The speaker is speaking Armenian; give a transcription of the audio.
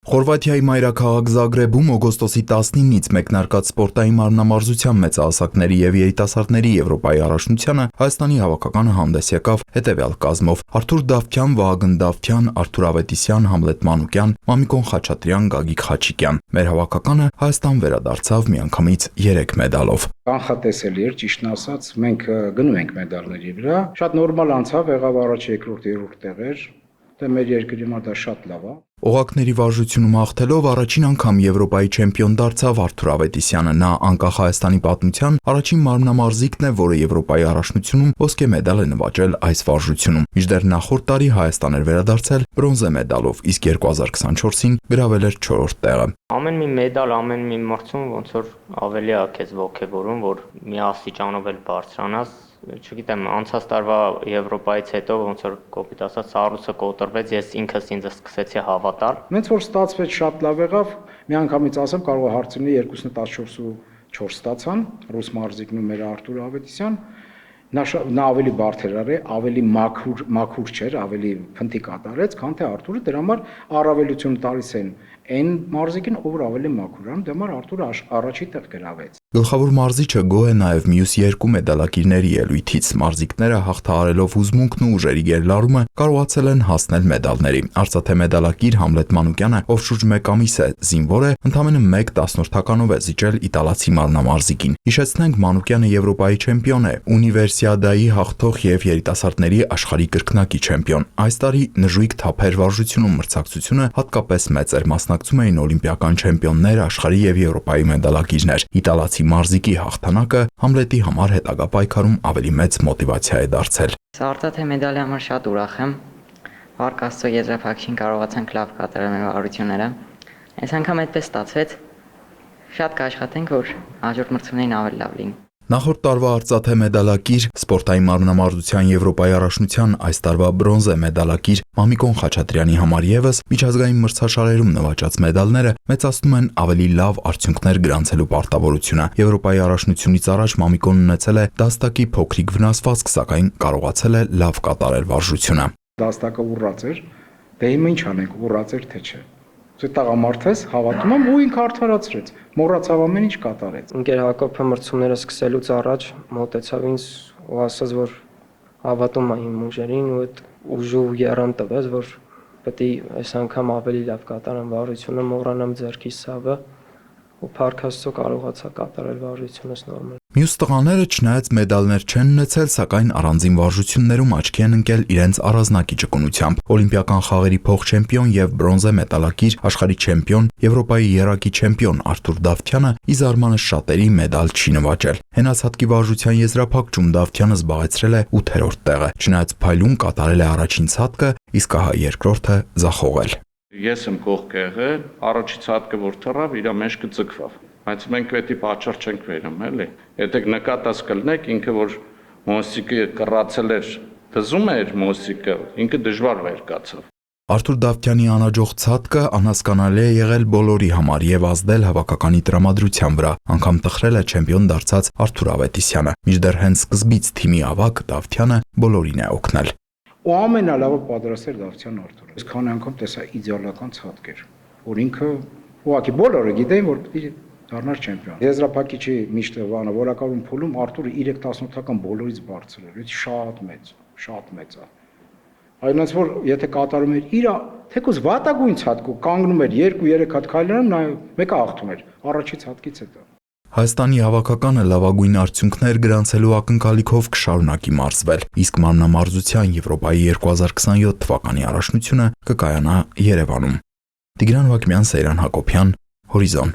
Խորվաթիայի մայրաքաղաք Զագրեբում օգոստոսի 19-ից մեկնարկած սպորտային մարմնամարզության մեծահասակների և երիտասարդների Եվրոպայի առաջնությանը Հայաստանի հավաքականը հանդես եկավ հետևյալ կազմով՝ Արթուր Դավթյան, Վահագն Դավթյան, Արթուր Ավետիսյան, Համլետ Մանուկյան, Մամիկոն Խաչատրյան, Գագիկ Խաչիկյան։ Մեր հավաքականը Հայաստան վերադարձավ միանգամից 3 մեդալով։ Կանխատեսելի էր, ճիշտն ասած, մենք գնում ենք մեդալների վրա։ Շատ նորմալ անցավ, եղավ առաջ, երկրորդ, երրորդ տեղեր։ Դե մեր երկրի համար դա շատ լավ է։ Օղակների վարժությունում հաղթելով առաջին անգամ Եվրոպայի չեմպիոն դարձավ Արթուր Ավետիսյանը։ Նա անկախ Հայաստանի պատմության առաջին մարմնամարզիկն է, որը Եվրոպայի առաջնությունում ոսկե մեդալ է նվաճել այս վարժությունում։ Մինչդեռ նախորդ տարի Հայաստան էր վերադարձել բրոնզե մեդալով, իսկ 2024-ին գրավել էր 4-րդ տեղը։ Ամեն մի մեդալ, ամեն մի մրցում ոնց որ ավելի է քեզ ոգևորում, որ մի աստիճանով էլ բարձրանաս։ Չգիտեմ, անցած տարվա Եվրոպայից հետո ոնց որ կոպիտ ասած սառույցը կոտրվեց, ես ինքս ինձ սկսեցի հավատալ։ Մենց որ ստացվեց շատ լավ եղավ, միանգամից ասեմ կարող է հարցնի 2-14 ստացան, ռուս մարզիկն ու մեր Արթուր Ավետիսյան, նա ավելի բարդ էր, ավելի մաքուր չէր, ավելի փնթի կատարեց, քան թե Արթուրը, դրա համար առավելություն տալիս են այն մարզիկին, ով ավելի մաքուր է, դրա համար Արթուրը առաջի տեղ գրավեց։ Գլխավոր մարզիչը գոհ է նաև մյուս 2 մեդալակիրների ելույթից։ Մարզիկները հաղթահարելով հուզմունքն ու ուժերի գերլարումը կարողացել են հասնել մեդալների։ Արծաթե մեդալակիր Համլետ Մանուկյանը, ով շուրջ 1 ամիս է զինվոր է, ընդամենը 1 տասնորդականով է զիջել իտալացի մարմնամարզիկին։ Հիշեցնենք, Մանուկյանը Եվրոպայի չեմպիոն է, ունիվերսիադայի հաղթող և երիտասարդների աշխարհի կրկնակի չեմպիոն։ Այս տարի նժույգ թափեր վարժությունում մրցակցությունը հատկապես մեծ էր, մասնակցում էին օլիմպիական չեմպիոններ, աշխարհի և Եվրոպայի մեդալակիրներ։ Իտալացի մարզիկի հաղթանակը Համլետի համար հետագա պայքարում ավելի մեծ մոտիվացիա է դարձել։ Արծաթե մեդալի համար շատ ուրախ եմ։ Փառք Աստծո, եզրափակչին կարողացանք լավ կատարել մեր վարժությունները։ Այս անգամ այդպես ստացվեց։ Շատ կաշխատենք, որ հաջորդ մրցումներին ավելի լավ լինի։ Նախորդ տարվա արծաթե մեդալակիր, սպորտային մարմնամարզության Եվրոպայի առաջնության այս տարվա բրոնզե մեդալակիր Մամիկոն Խաչատրյանի համար ևս միջազգային մրցաշարերում նվաճած մեդալները մեծացնում են ավելի լավ արդյունքներ գրանցելու պարտավորությունը։ Եվրոպայի առաջնությունից առաջ Մամիկոն ունեցել է դաստակի փոքրիկ վնասվածք, սակայն կարողացել է լավ կատարել վարժությունը։ Դաստակը ուռած էր, դե հիմա ինչ անենք, ուռած էր թե չէ։ Տղամարդես հավատում եմ ու ինքը արդարացրեց, մոռացավ ամեն ինչ կատարեց։ Ընկեր Հակոբը մրցումները սկսելուց առաջ մոտեցավ ինձ ու ասաց, որ հավատում է իմ ուժերին ու այդ ուժու եռան տվեց, որ պետք է այս անգամ ավելի լավ կատարեմ վարժությունը, մոռանամ ձեռքի սավը ու փառք Աստծո կարողացա կատարել վարժությունս նորմալ։ Մյուս տղաները չնայած մեդալներ չեն ունեցել, սակայն առանձին վարժություններում աչքի են ընկել իրենց առանձնակի ճկունությամբ։ Օլիմպիական խաղերի փոխ-չեմպիոն և բրոնզե մեդալակիր, աշխարհի չեմպիոն, Եվրոպայի եռակի չեմպիոն Արթուր Դավթյանը ի զարմանս շատերի մեդալ չի նվաճել։ Հենաց հատկի վարժության եզրափակչում Դավթյանը զբաղեցրել է 8-րդ տեղը։ Չնայած փայլուն կատարել է առաջին ցատկը, իսկ ահա երկրորդը ձախողել։ Ես եմ կողք եղել, առաջի ցատկը որ թռավ, իր մեջ կձգվավ։ Բայց մենք պետք է պատճառ չենք վերում, էլի։ Եթե նկատած կլնեք, ինքը որ մոստիկը կռացել էր, դզում էր մոստիկը, ինքը դժվար վեր կացավ։ Արթուր Դավթյանի անհաջող ցատկը անհասկանալի է եղել բոլորի համար եւ ազդել հավաքականի տրամադրության վրա, անգամ տխրել է չեմպիոն դարձած Արթուր Ավետիսյանը։ Մինչդեռ հենց սկզբից թիմի ավագ Դավթյանը բոլորին է օգնել։ Ու ամենալավը պատրաստ էր Դավթյան Արթուրը։ Այս քանի անգամ տեսա իդեալական ցատկ էր, որ ինքը ուղղակի բոլորը գիտեին, որ պիտի դառնար չեմպիոն։ Եզրափակիչի միշտ բանը որակավորում փուլում Արթուրը 3 տասնորդական բոլորից բարձր էր, դա շատ մեծ է։ Այնպես որ եթե կատարում էր իր թեկուզ վատագույն ցատկու կանգնում էր 2-3 հատ քայլերում, նա մեկը հաղթում էր առաջի ցատկից հետո։ Հայաստանի հավաքականը լավագույն արդյունքներ գրանցելու ակնկալիքով կշարունակի մարզվել, իսկ մարմնամարզության Եվրոպայի 2027 թվականի առաջնությունը կկայանա Երևանում։ Տիգրան Վակմյան, Սեյրան Հակոբյան, Հորիզոն։